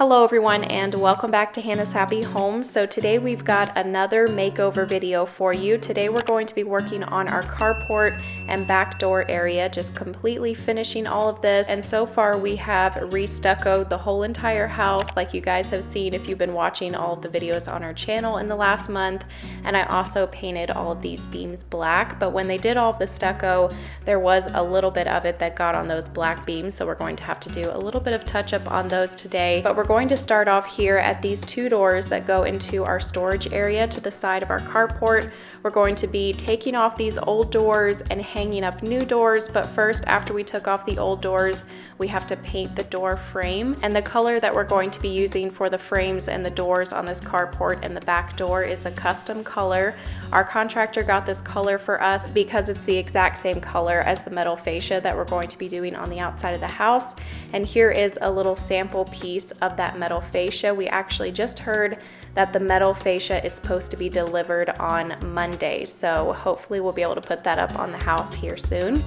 Hello everyone and welcome back to Hannah's Happy Home. So today we've got another makeover video for you. Today we're going to be working on our carport and back door area, just completely finishing all of this. And so far we have re-stuccoed the whole entire house like you guys have seen if you've been watching all of the videos on our channel in the last month. And I also painted all of these beams black, but when they did all of the stucco, there was a little bit of it that got on those black beams. So we're going to have to do a little bit of touch up on those today. But we're going to start off here at these two doors that go into our storage area to the side of our carport. We're going to be taking off these old doors and hanging up new doors, but first, after we took off the old doors, we have to paint the door frame. And the color that we're going to be using for the frames and the doors on this carport and the back door is a custom color. Our contractor got this color for us because it's the exact same color as the metal fascia that we're going to be doing on the outside of the house. And here is a little sample piece of that metal fascia. We actually just heard that the metal fascia is supposed to be delivered on Monday, so hopefully we'll be able to put that up on the house here soon.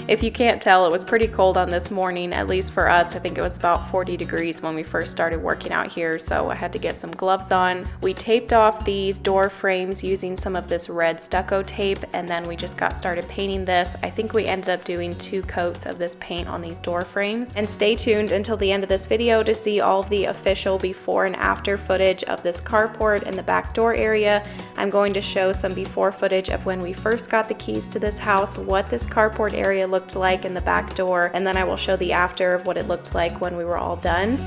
If you can't tell, it was pretty cold on this morning, at least for us. I think it was about 40 degrees when we first started working out here, so I had to get some gloves on. We taped off these door frames using some of this red stucco tape, and then we just got started painting this. I think we ended up doing 2 coats of this paint on these door frames. And stay tuned until the end of this video to see all of the official before and after footage of this carport and the back door area. I'm going to show some before footage of when we first got the keys to this house, what this carport area looked like in the back door, and then I will show the after of what it looked like when we were all done.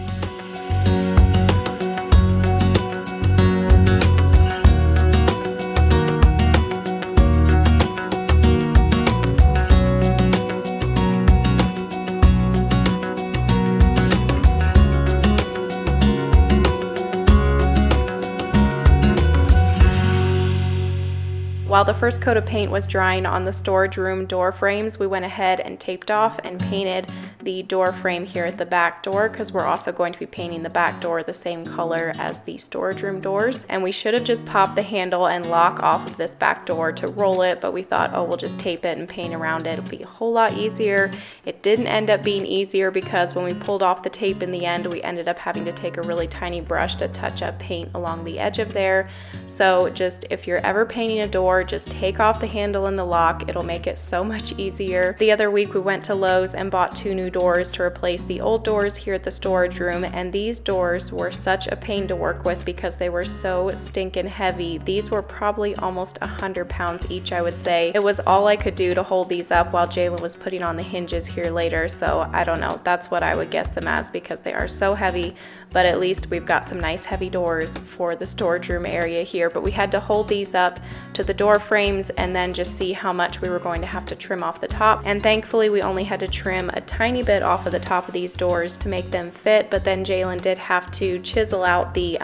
While the first coat of paint was drying on the storage room door frames, we went ahead and taped off and painted the door frame here at the back door, because we're also going to be painting the back door the same color as the storage room doors. And we should have just popped the handle and lock off of this back door to roll it, but we thought, oh, we'll just tape it and paint around it. It'll be a whole lot easier. It didn't end up being easier because when we pulled off the tape in the end, we ended up having to take a really tiny brush to touch up paint along the edge of there. So just if you're ever painting a door, just take off the handle and the lock. It'll make it so much easier. The other week we went to Lowe's and bought 2 new doors to replace the old doors here at the storage room, and these doors were such a pain to work with because they were so stinking heavy. These were probably almost 100 pounds each, I would say. It was all I could do to hold these up while Jalen was putting on the hinges here later, so I don't know, that's what I would guess them as because they are so heavy. But at least we've got some nice heavy doors for the storage room area here. But we had to hold these up to the door frames and then just see how much we were going to have to trim off the top. And thankfully we only had to trim a tiny bit off of the top of these doors to make them fit, but then Jalen did have to chisel out the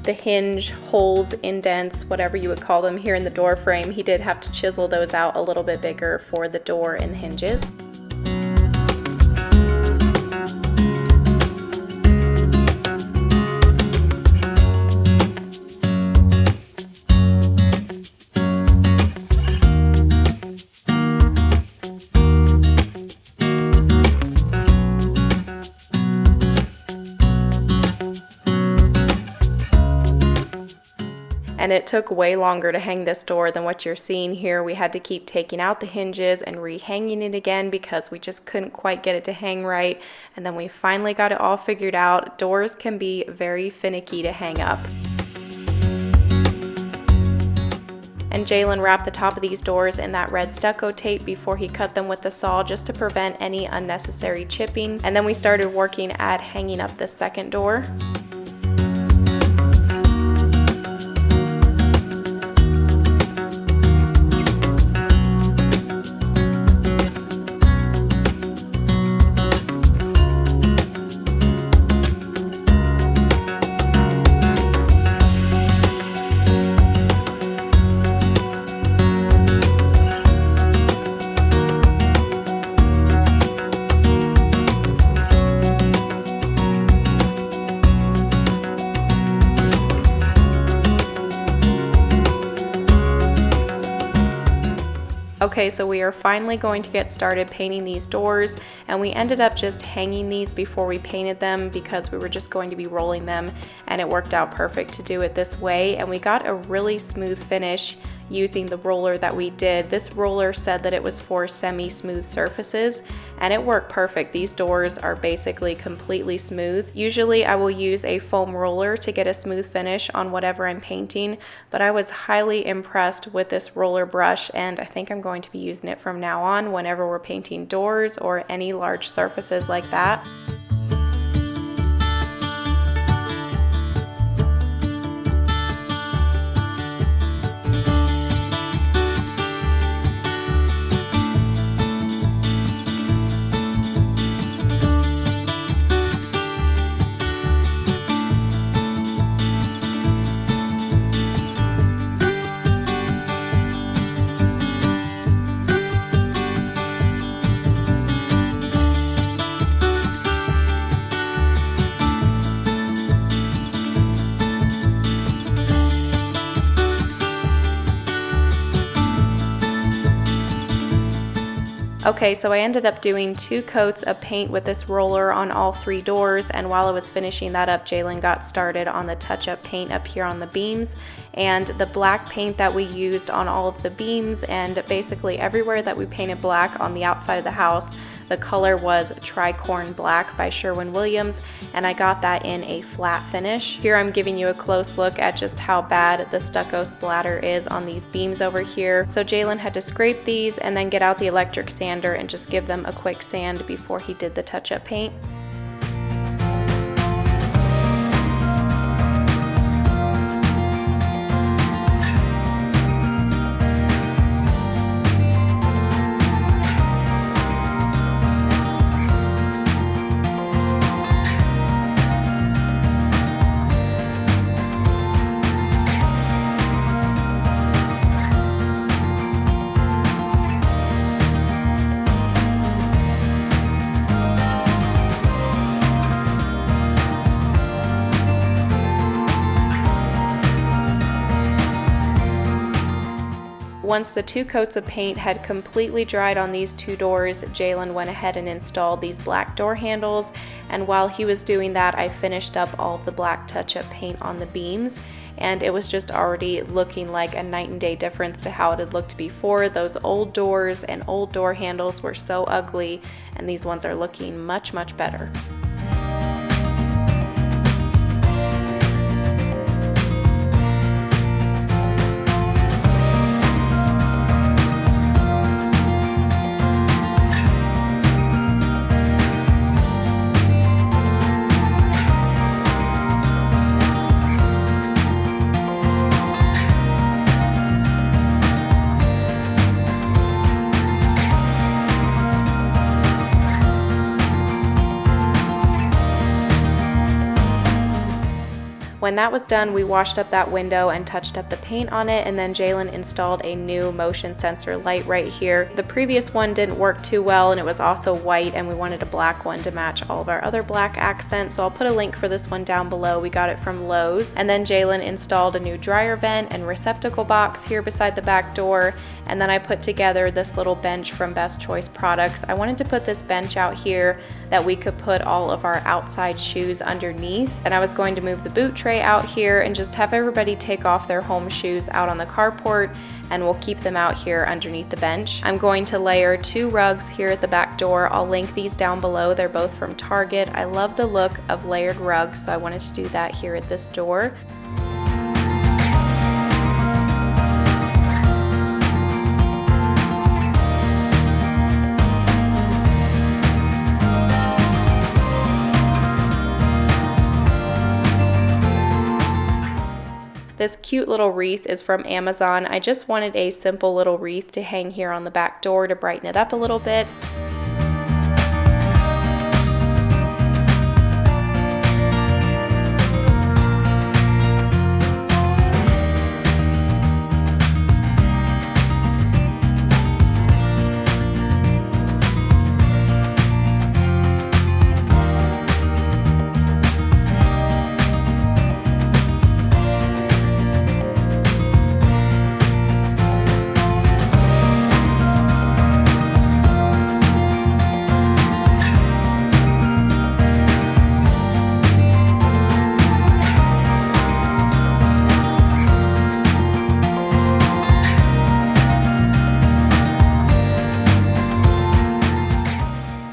hinge holes, indents, whatever you would call them here in the door frame. He did have to chisel those out a little bit bigger for the door and hinges. And it took way longer to hang this door than what you're seeing here. We had to keep taking out the hinges and re-hanging it again because we just couldn't quite get it to hang right. And then we finally got it all figured out. Doors can be very finicky to hang up. And Jalen wrapped the top of these doors in that red stucco tape before he cut them with the saw, just to prevent any unnecessary chipping. And then we started working at hanging up the second door. Okay, so we are finally going to get started painting these doors, and we ended up just hanging these before we painted them because we were just going to be rolling them, and it worked out perfect to do it this way. And we got a really smooth finish using the roller that we did. This roller said that it was for semi-smooth surfaces, and it worked perfect. These doors are basically completely smooth. Usually I will use a foam roller to get a smooth finish on whatever I'm painting, but I was highly impressed with this roller brush, and I think I'm going to be using it from now on whenever we're painting doors or any large surfaces like that. Okay, so I ended up doing 2 coats of paint with this roller on all 3 doors, and while I was finishing that up, Jalen got started on the touch-up paint up here on the beams. And the black paint that we used on all of the beams and basically everywhere that we painted black on the outside of the house, the color was Tricorn Black by Sherwin-Williams, and I got that in a flat finish. Here I'm giving you a close look at just how bad the stucco splatter is on these beams over here. So Jalen had to scrape these and then get out the electric sander and just give them a quick sand before he did the touch-up paint. Once the 2 coats of paint had completely dried on these 2 doors, Jalen went ahead and installed these black door handles, and while he was doing that, I finished up all of the black touch-up paint on the beams, and it was just already looking like a night and day difference to how it had looked before. Those old doors and old door handles were so ugly, and these ones are looking much, much better. When that was done, we washed up that window and touched up the paint on it, and then Jalen installed a new motion sensor light right here. The previous one didn't work too well, and it was also white, and we wanted a black one to match all of our other black accents, so I'll put a link for this one down below. We got it from Lowe's. And then Jalen installed a new dryer vent and receptacle box here beside the back door, and then I put together this little bench from Best Choice Products. I wanted to put this bench out here that we could put all of our outside shoes underneath, and I was going to move the boot tray out here and just have everybody take off their home shoes out on the carport, and we'll keep them out here underneath the bench. I'm going to layer 2 rugs here at the back door. I'll link these down below. They're both from Target. I love the look of layered rugs, so I wanted to do that here at this door. This cute little wreath is from Amazon. I just wanted a simple little wreath to hang here on the back door to brighten it up a little bit.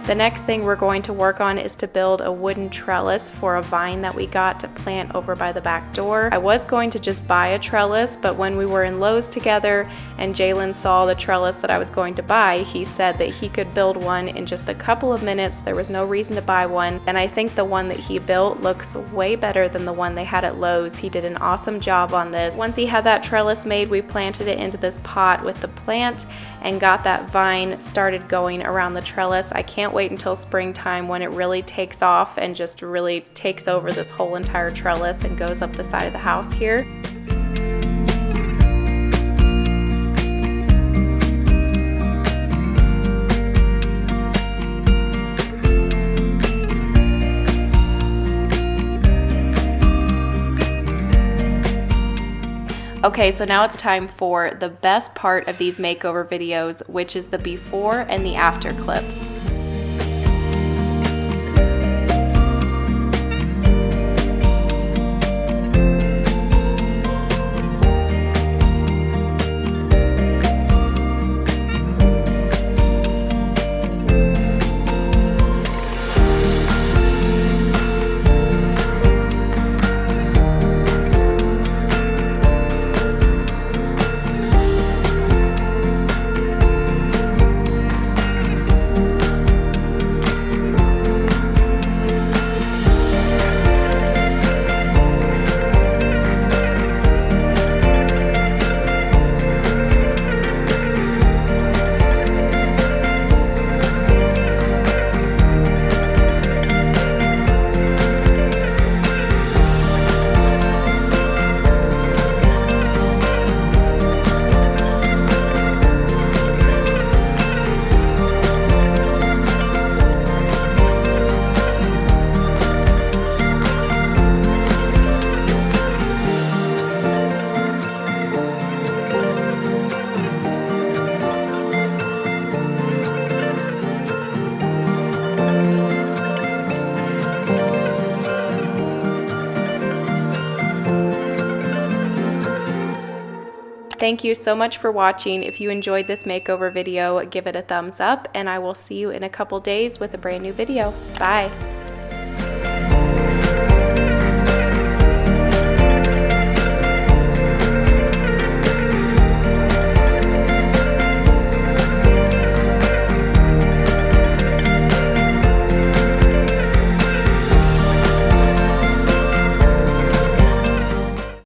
The next thing we're going to work on is to build a wooden trellis for a vine that we got to plant over by the back door. I was going to just buy a trellis, but when we were in Lowe's together and Jalen saw the trellis that I was going to buy, he said that he could build one in just a couple of minutes. There was no reason to buy one, and I think the one that he built looks way better than the one they had at Lowe's. He did an awesome job on this. Once he had that trellis made, we planted it into this pot with the plant and got that vine started going around the trellis. I can't wait until springtime when it really takes off and just really takes over this whole entire trellis and goes up the side of the house here. Okay, so now it's time for the best part of these makeover videos, which is the before and the after clips. Thank you so much for watching. If you enjoyed this makeover video, give it a thumbs up, and I will see you in a couple days with a brand new video. Bye.